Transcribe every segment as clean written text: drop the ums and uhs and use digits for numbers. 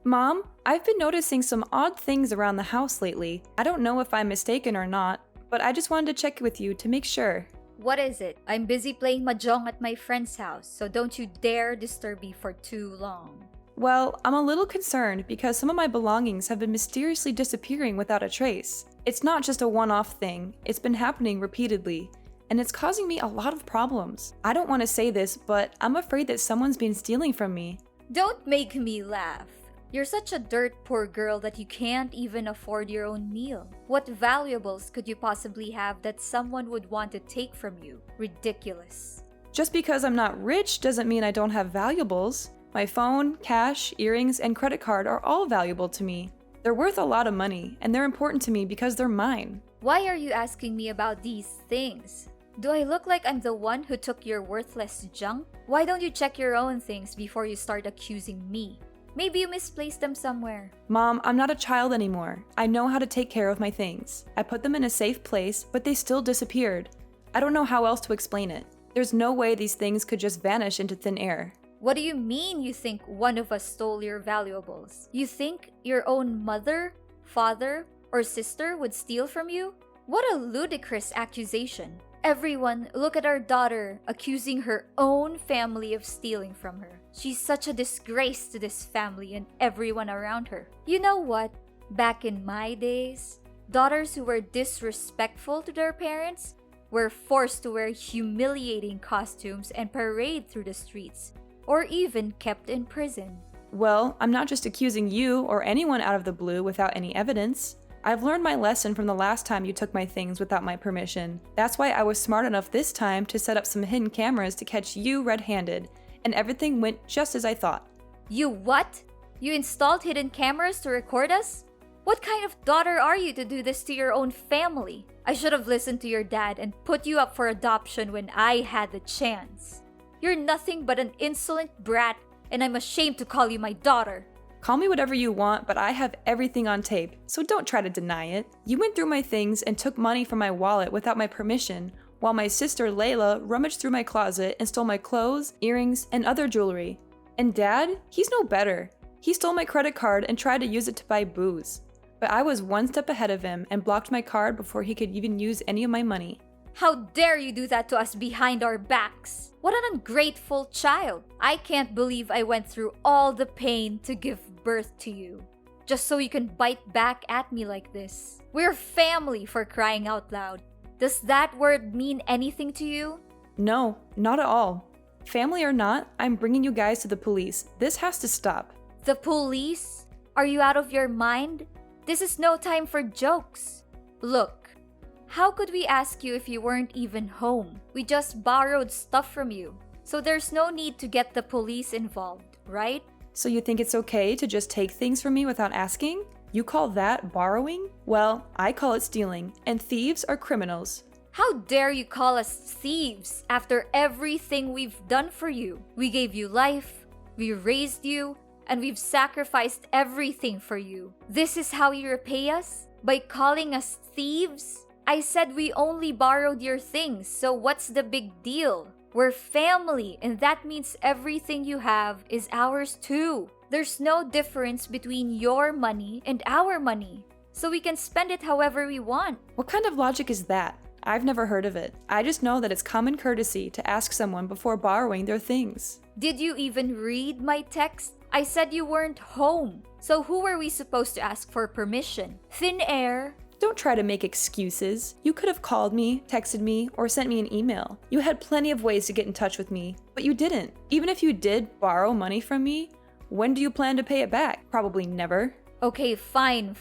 Mom, I've been noticing some odd things around the house lately. I don't know if I'm mistaken or not, but I just wanted to check with you to make sure. What is it? I'm busy playing mahjong at my friend's house, so don't you dare disturb me for too long. Well, I'm a little concerned because some of my belongings have been mysteriously disappearing without a trace. It's not just a one-off thing, it's been happening repeatedly, and it's causing me a lot of problems. I don't want to say this, but I'm afraid that someone's been stealing from me. Don't make me laugh. You're such a dirt poor girl that you can't even afford your own meal. What valuables could you possibly have that someone would want to take from you? Ridiculous. Just because I'm not rich doesn't mean I don't have valuables. My phone, cash, earrings, and credit card are all valuable to me. They're worth a lot of money, and they're important to me because they're mine. Why are you asking me about these things? Do I look like I'm the one who took your worthless junk? Why don't you check your own things before you start accusing me? Maybe you misplaced them somewhere. Mom, I'm not a child anymore. I know how to take care of my things. I put them in a safe place, but they still disappeared. I don't know how else to explain it. There's no way these things could just vanish into thin air. What do you mean you think one of us stole your valuables? You think your own mother, father, or sister would steal from you? What a ludicrous accusation. Everyone, look at our daughter accusing her own family of stealing from her. She's such a disgrace to this family and everyone around her. You know what? Back in my days, daughters who were disrespectful to their parents were forced to wear humiliating costumes and parade through the streets, or even kept in prison. Well, I'm not just accusing you or anyone out of the blue without any evidence. I've learned my lesson from the last time you took my things without my permission. That's why I was smart enough this time to set up some hidden cameras to catch you red-handed, and everything went just as I thought. You what? You installed hidden cameras to record us? What kind of daughter are you to do this to your own family? I should have listened to your dad and put you up for adoption when I had the chance. You're nothing but an insolent brat, and I'm ashamed to call you my daughter. Call me whatever you want, but I have everything on tape, so don't try to deny it. You went through my things and took money from my wallet without my permission, while my sister Layla rummaged through my closet and stole my clothes, earrings, and other jewelry. And Dad? He's no better. He stole my credit card and tried to use it to buy booze. But I was one step ahead of him and blocked my card before he could even use any of my money. How dare you do that to us behind our backs? What an ungrateful child. I can't believe I went through all the pain to give birth to you, just so you can bite back at me like this. We're family, for crying out loud. Does that word mean anything to you? No, not at all. Family or not, I'm bringing you guys to the police. This has to stop. The police? Are you out of your mind? This is no time for jokes. Look, how could we ask you if you weren't even home? We just borrowed stuff from you, so there's no need to get the police involved, right? So you think it's okay to just take things from me without asking? You call that borrowing? Well, I call it stealing, and thieves are criminals. How dare you call us thieves after everything we've done for you? We gave you life, we raised you, and we've sacrificed everything for you. This is how you repay us? By calling us thieves? I said we only borrowed your things, so what's the big deal? We're family, and that means everything you have is ours too. There's no difference between your money and our money, so we can spend it however we want. What kind of logic is that? I've never heard of it. I just know that it's common courtesy to ask someone before borrowing their things. Did you even read my text? I said you weren't home, so who were we supposed to ask for permission? Thin air? Don't try to make excuses. You could have called me, texted me, or sent me an email. You had plenty of ways to get in touch with me, but you didn't. Even if you did borrow money from me, when do you plan to pay it back? Probably never. Okay, fine.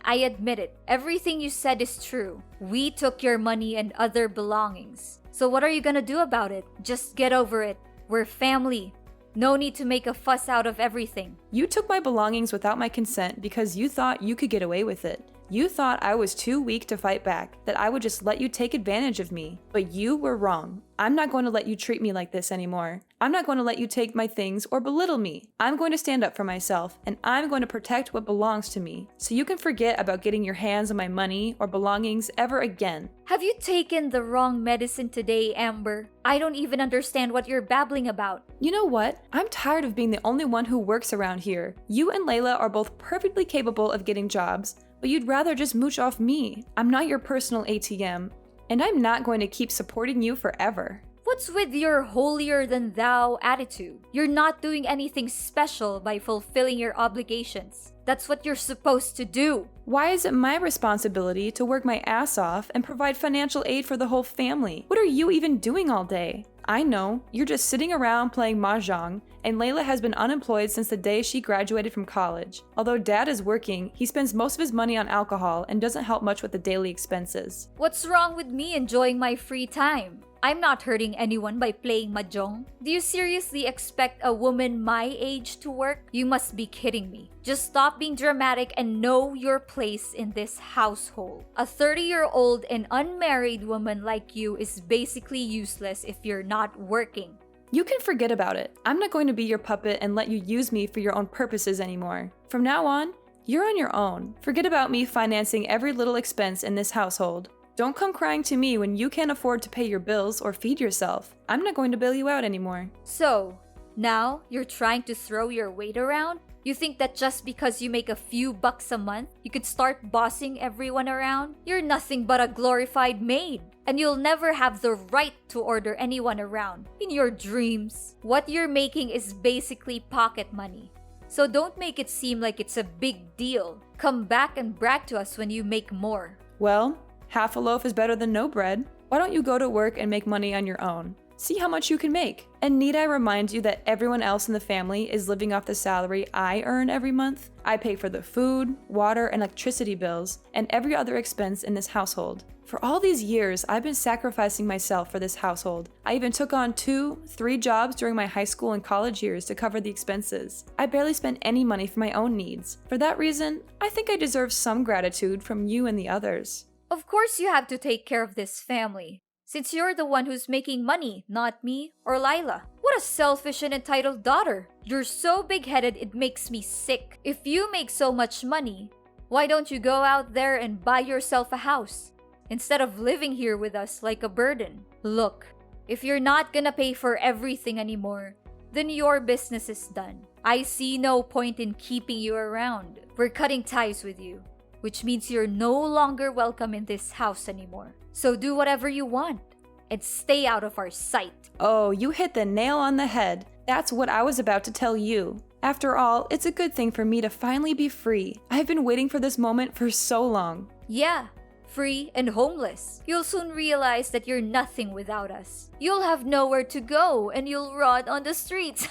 I admit it. Everything you said is true. We took your money and other belongings. So what are you gonna do about it? Just get over it. We're family. No need to make a fuss out of everything. You took my belongings without my consent because you thought you could get away with it. You thought I was too weak to fight back, that I would just let you take advantage of me. But you were wrong. I'm not going to let you treat me like this anymore. I'm not going to let you take my things or belittle me. I'm going to stand up for myself, and I'm going to protect what belongs to me. So you can forget about getting your hands on my money or belongings ever again. Have you taken the wrong medicine today, Amber? I don't even understand what you're babbling about. You know what? I'm tired of being the only one who works around here. You and Layla are both perfectly capable of getting jobs, but you'd rather just mooch off me. I'm not your personal ATM, and I'm not going to keep supporting you forever. What's with your holier-than-thou attitude? You're not doing anything special by fulfilling your obligations. That's what you're supposed to do. Why is it my responsibility to work my ass off and provide financial aid for the whole family? What are you even doing all day? I know, you're just sitting around playing mahjong, and Layla has been unemployed since the day she graduated from college. Although Dad is working, he spends most of his money on alcohol and doesn't help much with the daily expenses. What's wrong with me enjoying my free time? I'm not hurting anyone by playing mahjong. Do you seriously expect a woman my age to work? You must be kidding me. Just stop being dramatic and know your place in this household. A 30-year-old and unmarried woman like you is basically useless if you're not working. You can forget about it. I'm not going to be your puppet and let you use me for your own purposes anymore. From now on, you're on your own. Forget about me financing every little expense in this household. Don't come crying to me when you can't afford to pay your bills or feed yourself. I'm not going to bail you out anymore. So, now you're trying to throw your weight around? You think that just because you make a few bucks a month, you could start bossing everyone around? You're nothing but a glorified maid, and you'll never have the right to order anyone around. In your dreams, what you're making is basically pocket money. So don't make it seem like it's a big deal. Come back and brag to us when you make more. Well, half a loaf is better than no bread. Why don't you go to work and make money on your own? See how much you can make. And need I remind you that everyone else in the family is living off the salary I earn every month? I pay for the food, water, and electricity bills, and every other expense in this household. For all these years, I've been sacrificing myself for this household. I even took on 2-3 jobs during my high school and college years to cover the expenses. I barely spent any money for my own needs. For that reason, I think I deserve some gratitude from you and the others. Of course you have to take care of this family, since you're the one who's making money, not me or Lila. What a selfish and entitled daughter. You're so big-headed it makes me sick. If you make so much money, why don't you go out there and buy yourself a house, instead of living here with us like a burden? Look, if you're not gonna pay for everything anymore, then your business is done. I see no point in keeping you around. We're cutting ties with you, which means you're no longer welcome in this house anymore. So do whatever you want and stay out of our sight. Oh, you hit the nail on the head. That's what I was about to tell you. After all, it's a good thing for me to finally be free. I've been waiting for this moment for so long. Yeah, free and homeless. You'll soon realize that you're nothing without us. You'll have nowhere to go and you'll rot on the streets.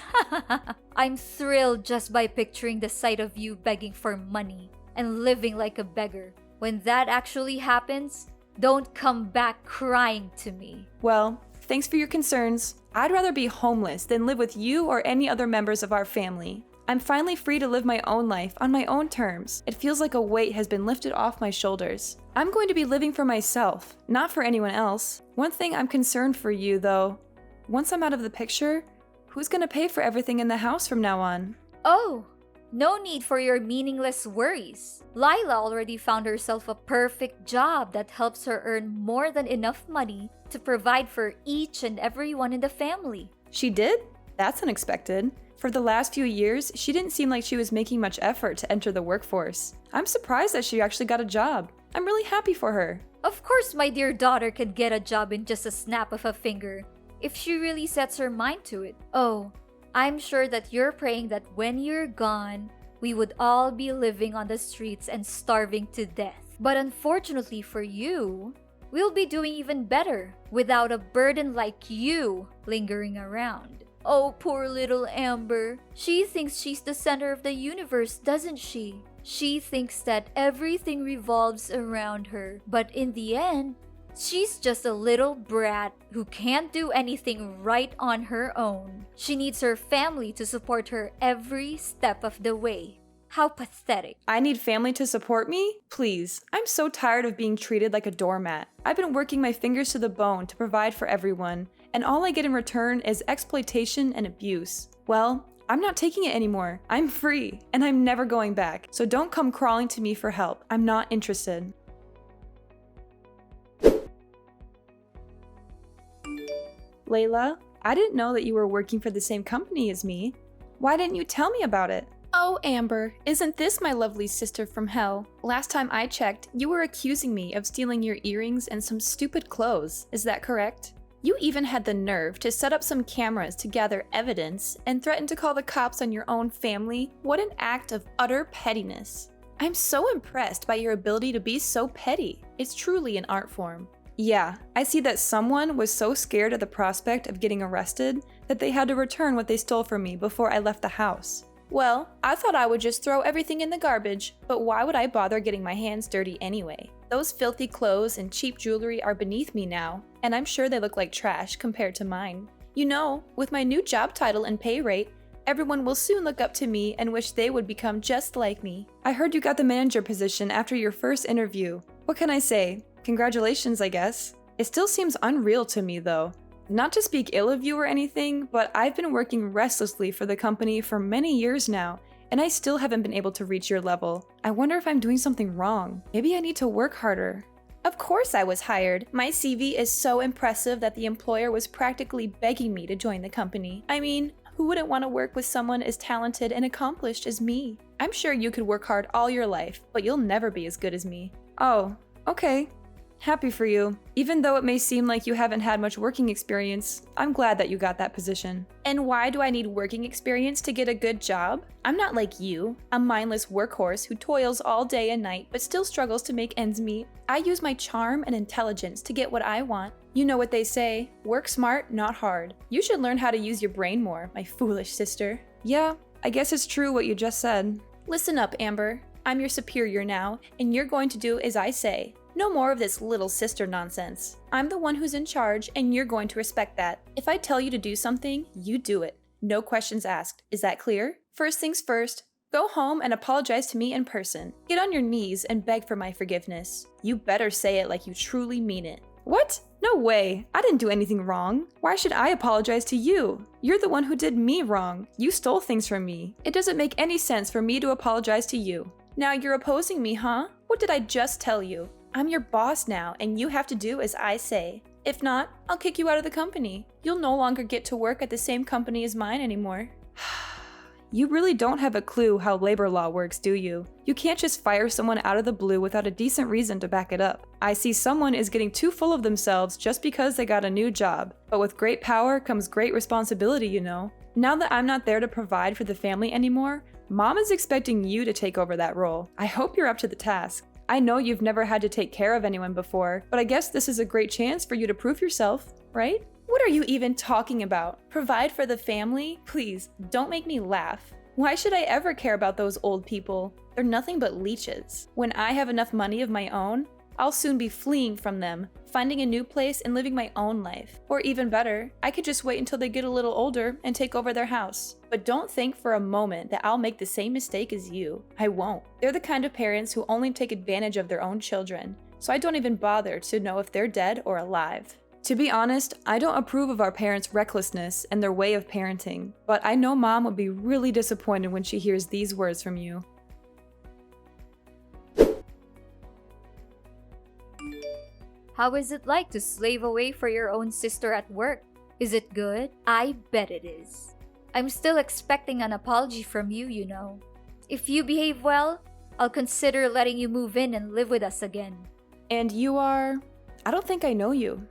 I'm thrilled just by picturing the sight of you begging for money and living like a beggar. When that actually happens, don't come back crying to me. Well, thanks for your concerns. I'd rather be homeless than live with you or any other members of our family. I'm finally free to live my own life on my own terms. It feels like a weight has been lifted off my shoulders. I'm going to be living for myself, not for anyone else. One thing I'm concerned for you, though. Once I'm out of the picture, who's going to pay for everything in the house from now on? Oh, no need for your meaningless worries. Lila already found herself a perfect job that helps her earn more than enough money to provide for each and everyone in the family. She did? That's unexpected. For the last few years, she didn't seem like she was making much effort to enter the workforce. I'm surprised that she actually got a job. I'm really happy for her. Of course my dear daughter could get a job in just a snap of a finger, if she really sets her mind to it. Oh, I'm sure that you're praying that when you're gone, we would all be living on the streets and starving to death. But unfortunately for you, we'll be doing even better without a burden like you lingering around. Oh, poor little Amber. She thinks she's the center of the universe, doesn't she? She thinks that everything revolves around her. But in the end, she's just a little brat who can't do anything right on her own. She needs her family to support her every step of the way. How pathetic. I need family to support me? Please. I'm so tired of being treated like a doormat. I've been working my fingers to the bone to provide for everyone, and all I get in return is exploitation and abuse. Well, I'm not taking it anymore. I'm free, and I'm never going back. So don't come crawling to me for help. I'm not interested. Layla, I didn't know that you were working for the same company as me. Why didn't you tell me about it? Oh, Amber, isn't this my lovely sister from hell? Last time I checked, you were accusing me of stealing your earrings and some stupid clothes. Is that correct? You even had the nerve to set up some cameras to gather evidence and threaten to call the cops on your own family? What an act of utter pettiness. I'm so impressed by your ability to be so petty. It's truly an art form. Yeah, I see that someone was so scared of the prospect of getting arrested that they had to return what they stole from me before I left the house. Well, I thought I would just throw everything in the garbage, but why would I bother getting my hands dirty anyway? Those filthy clothes and cheap jewelry are beneath me now, and I'm sure they look like trash compared to mine. You know, with my new job title and pay rate, everyone will soon look up to me and wish they would become just like me. I heard you got the manager position after your first interview. What can I say? Congratulations, I guess. It still seems unreal to me, though. Not to speak ill of you or anything, but I've been working restlessly for the company for many years now, and I still haven't been able to reach your level. I wonder if I'm doing something wrong. Maybe I need to work harder. Of course I was hired. My CV is so impressive that the employer was practically begging me to join the company. I mean, who wouldn't want to work with someone as talented and accomplished as me? I'm sure you could work hard all your life, but you'll never be as good as me. Oh, okay. Happy for you. Even though it may seem like you haven't had much working experience, I'm glad that you got that position. And why do I need working experience to get a good job? I'm not like you, a mindless workhorse who toils all day and night but still struggles to make ends meet. I use my charm and intelligence to get what I want. You know what they say, work smart, not hard. You should learn how to use your brain more, my foolish sister. Yeah, I guess it's true what you just said. Listen up, Amber. I'm your superior now, and you're going to do as I say. No more of this little sister nonsense. I'm the one who's in charge, and you're going to respect that. If I tell you to do something, you do it. No questions asked. Is that clear? First things first, go home and apologize to me in person. Get on your knees and beg for my forgiveness. You better say it like you truly mean it. What? No way. I didn't do anything wrong. Why should I apologize to you? You're the one who did me wrong. You stole things from me. It doesn't make any sense for me to apologize to you. Now you're opposing me, huh? What did I just tell you? I'm your boss now, and you have to do as I say. If not, I'll kick you out of the company. You'll no longer get to work at the same company as mine anymore. You really don't have a clue how labor law works, do you? You can't just fire someone out of the blue without a decent reason to back it up. I see someone is getting too full of themselves just because they got a new job. But with great power comes great responsibility, you know. Now that I'm not there to provide for the family anymore, Mom is expecting you to take over that role. I hope you're up to the task. I know you've never had to take care of anyone before, but I guess this is a great chance for you to prove yourself, right? What are you even talking about? Provide for the family? Please, don't make me laugh. Why should I ever care about those old people? They're nothing but leeches. When I have enough money of my own, I'll soon be fleeing from them, finding a new place and living my own life. Or even better, I could just wait until they get a little older and take over their house. But don't think for a moment that I'll make the same mistake as you. I won't. They're the kind of parents who only take advantage of their own children, so I don't even bother to know if they're dead or alive. To be honest, I don't approve of our parents' recklessness and their way of parenting, but I know Mom would be really disappointed when she hears these words from you. How is it like to slave away for your own sister at work? Is it good? I bet it is. I'm still expecting an apology from you, you know. If you behave well, I'll consider letting you move in and live with us again. And you are... I don't think I know you.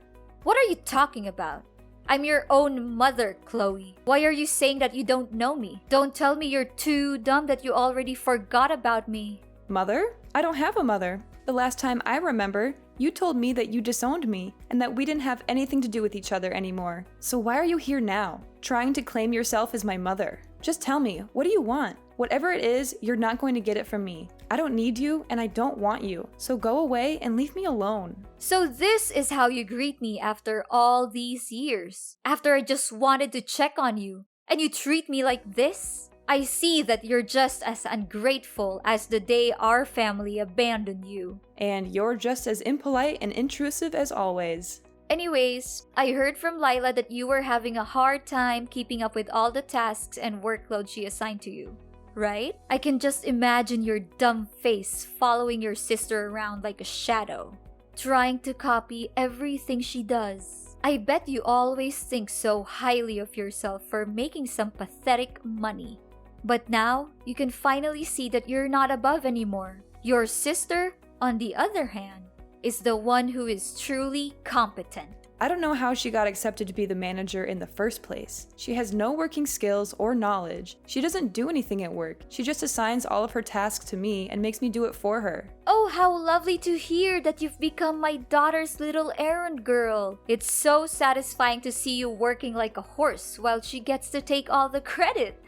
What are you talking about? I'm your own mother, Chloe. Why are you saying that you don't know me? Don't tell me you're too dumb that you already forgot about me. Mother? I don't have a mother. The last time I remember, you told me that you disowned me and that we didn't have anything to do with each other anymore. So why are you here now, trying to claim yourself as my mother? Just tell me, what do you want? Whatever it is, you're not going to get it from me. I don't need you and I don't want you, so go away and leave me alone. So this is how you greet me after all these years? After I just wanted to check on you, and you treat me like this? I see that you're just as ungrateful as the day our family abandoned you. And you're just as impolite and intrusive as always. Anyways, I heard from Lila that you were having a hard time keeping up with all the tasks and workload she assigned to you, right? I can just imagine your dumb face following your sister around like a shadow, trying to copy everything she does. I bet you always think so highly of yourself for making some pathetic money. But now, you can finally see that you're not above anymore. Your sister, on the other hand, is the one who is truly competent. I don't know how she got accepted to be the manager in the first place. She has no working skills or knowledge. She doesn't do anything at work. She just assigns all of her tasks to me and makes me do it for her. Oh, how lovely to hear that you've become my daughter's little errand girl. It's so satisfying to see you working like a horse while she gets to take all the credit.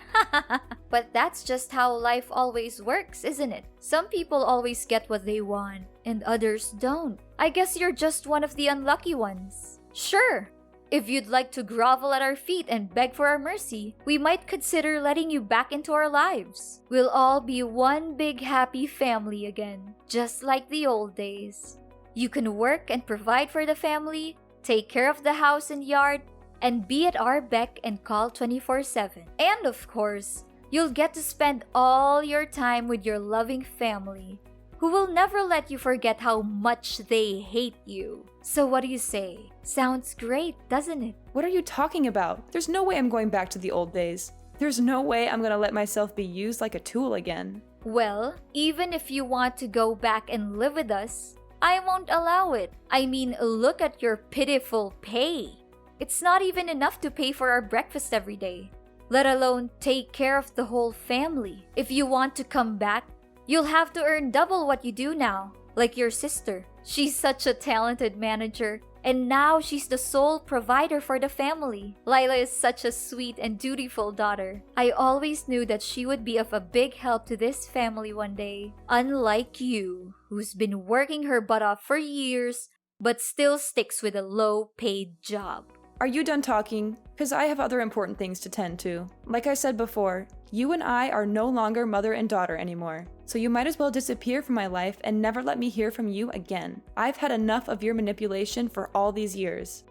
But that's just how life always works, isn't it? Some people always get what they want, and others don't. I guess you're just one of the unlucky ones. Sure, if you'd like to grovel at our feet and beg for our mercy, we might consider letting you back into our lives. We'll all be one big happy family again, just like the old days. You can work and provide for the family, take care of the house and yard, and be at our beck and call 24/7. And of course, you'll get to spend all your time with your loving family, who will never let you forget how much they hate you. So what do you say? Sounds great, doesn't it? What are you talking about? There's no way I'm going back to the old days. There's no way I'm gonna let myself be used like a tool again. Well, even if you want to go back and live with us, I won't allow it. I mean, look at your pitiful pay. It's not even enough to pay for our breakfast every day, let alone take care of the whole family. If you want to come back, you'll have to earn double what you do now, like your sister. She's such a talented manager, and now she's the sole provider for the family. Lila is such a sweet and dutiful daughter. I always knew that she would be of a big help to this family one day, unlike you, who's been working her butt off for years, but still sticks with a low-paid job. Are you done talking? Because I have other important things to tend to. Like I said before, you and I are no longer mother and daughter anymore. So you might as well disappear from my life and never let me hear from you again. I've had enough of your manipulation for all these years.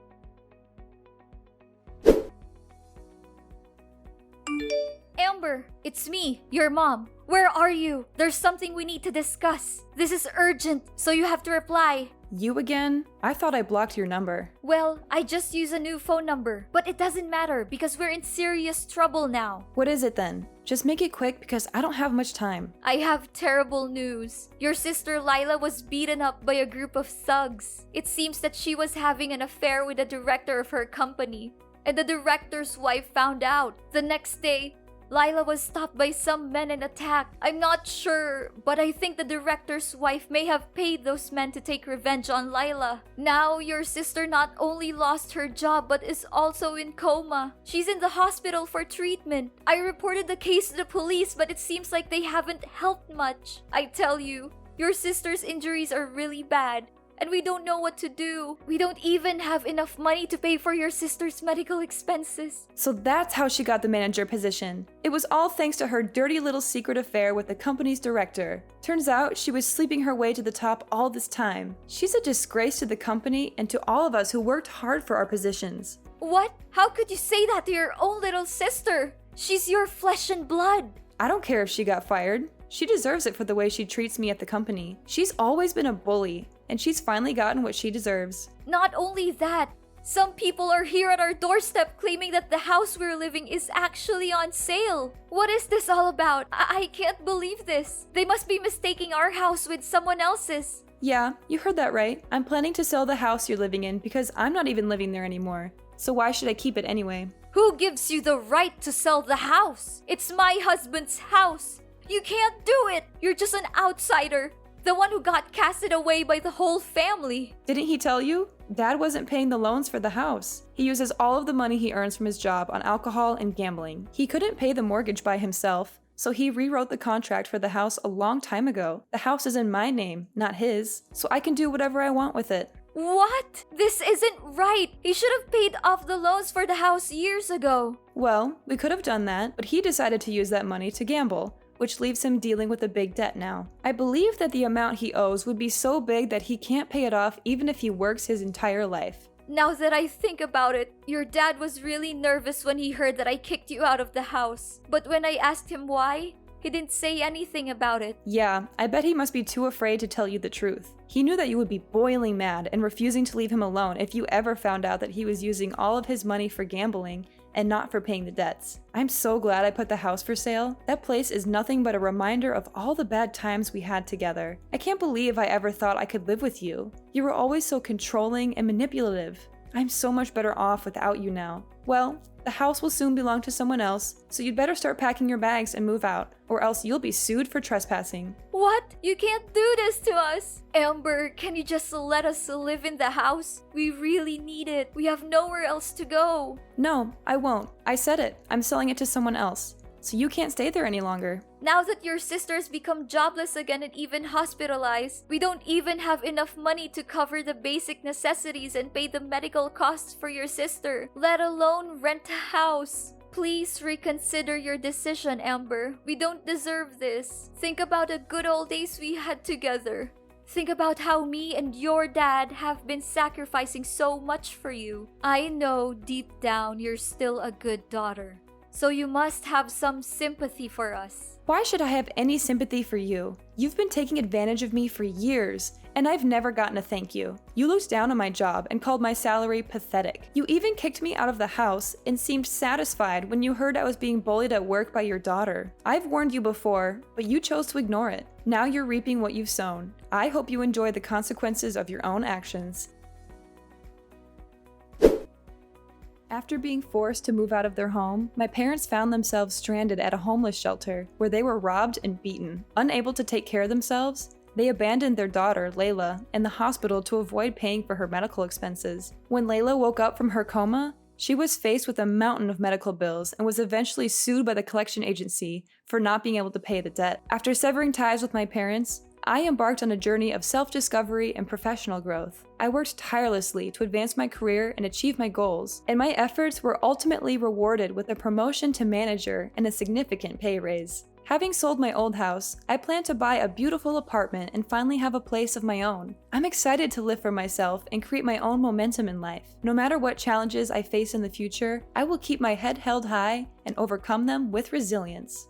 Amber, it's me, your mom. Where are you? There's something we need to discuss. This is urgent, so you have to reply. You again? I thought I blocked your number. Well, I just used a new phone number, but it doesn't matter because we're in serious trouble now. What is it then? Just make it quick because I don't have much time. I have terrible news. Your sister Lila was beaten up by a group of thugs. It seems that she was having an affair with the director of her company, and the director's wife found out. The next day, Lila was stopped by some men and attacked. I'm not sure, but I think the director's wife may have paid those men to take revenge on Lila. Now, your sister not only lost her job but is also in coma. She's in the hospital for treatment. I reported the case to the police, but it seems like they haven't helped much. I tell you, your sister's injuries are really bad, and we don't know what to do. We don't even have enough money to pay for your sister's medical expenses. So that's how she got the manager position. It was all thanks to her dirty little secret affair with the company's director. Turns out she was sleeping her way to the top all this time. She's a disgrace to the company and to all of us who worked hard for our positions. What? How could you say that to your own little sister? She's your flesh and blood. I don't care if she got fired. She deserves it for the way she treats me at the company. She's always been a bully, and she's finally gotten what she deserves. Not only that, some people are here at our doorstep claiming that the house we're living is actually on sale. What is this all about? I can't believe this. They must be mistaking our house with someone else's. Yeah, you heard that right. I'm planning to sell the house you're living in because I'm not even living there anymore. So why should I keep it anyway? Who gives you the right to sell the house? It's my husband's house. You can't do it. You're just an outsider. The one who got casted away by the whole family. Didn't he tell you? Dad wasn't paying the loans for the house. He uses all of the money he earns from his job on alcohol and gambling. He couldn't pay the mortgage by himself, so he rewrote the contract for the house a long time ago. The house is in my name, not his, so I can do whatever I want with it. What? This isn't right. He should have paid off the loans for the house years ago. Well, we could have done that, but he decided to use that money to gamble, which leaves him dealing with a big debt now. I believe that the amount he owes would be so big that he can't pay it off even if he works his entire life. Now that I think about it, your dad was really nervous when he heard that I kicked you out of the house. But when I asked him why, he didn't say anything about it. Yeah, I bet he must be too afraid to tell you the truth. He knew that you would be boiling mad and refusing to leave him alone if you ever found out that he was using all of his money for gambling and not for paying the debts. I'm so glad I put the house for sale. That place is nothing but a reminder of all the bad times we had together. I can't believe I ever thought I could live with you. You were always so controlling and manipulative. I'm so much better off without you now. Well, the house will soon belong to someone else, so you'd better start packing your bags and move out, or else you'll be sued for trespassing. What? You can't do this to us! Amber, can you just let us live in the house? We really need it. We have nowhere else to go. No, I won't. I said it. I'm selling it to someone else. So you can't stay there any longer. Now that your sister's become jobless again and even hospitalized, we don't even have enough money to cover the basic necessities and pay the medical costs for your sister, let alone rent a house. Please reconsider your decision, Amber. We don't deserve this. Think about the good old days we had together. Think about how me and your dad have been sacrificing so much for you. I know deep down you're still a good daughter. So you must have some sympathy for us. Why should I have any sympathy for you? You've been taking advantage of me for years, and I've never gotten a thank you. You looked down on my job and called my salary pathetic. You even kicked me out of the house and seemed satisfied when you heard I was being bullied at work by your daughter. I've warned you before, but you chose to ignore it. Now you're reaping what you've sown. I hope you enjoy the consequences of your own actions. After being forced to move out of their home, my parents found themselves stranded at a homeless shelter where they were robbed and beaten. Unable to take care of themselves, they abandoned their daughter, Layla, in the hospital to avoid paying for her medical expenses. When Layla woke up from her coma, she was faced with a mountain of medical bills and was eventually sued by the collection agency for not being able to pay the debt. After severing ties with my parents, I embarked on a journey of self-discovery and professional growth. I worked tirelessly to advance my career and achieve my goals, and my efforts were ultimately rewarded with a promotion to manager and a significant pay raise. Having sold my old house, I plan to buy a beautiful apartment and finally have a place of my own. I'm excited to live for myself and create my own momentum in life. No matter what challenges I face in the future, I will keep my head held high and overcome them with resilience.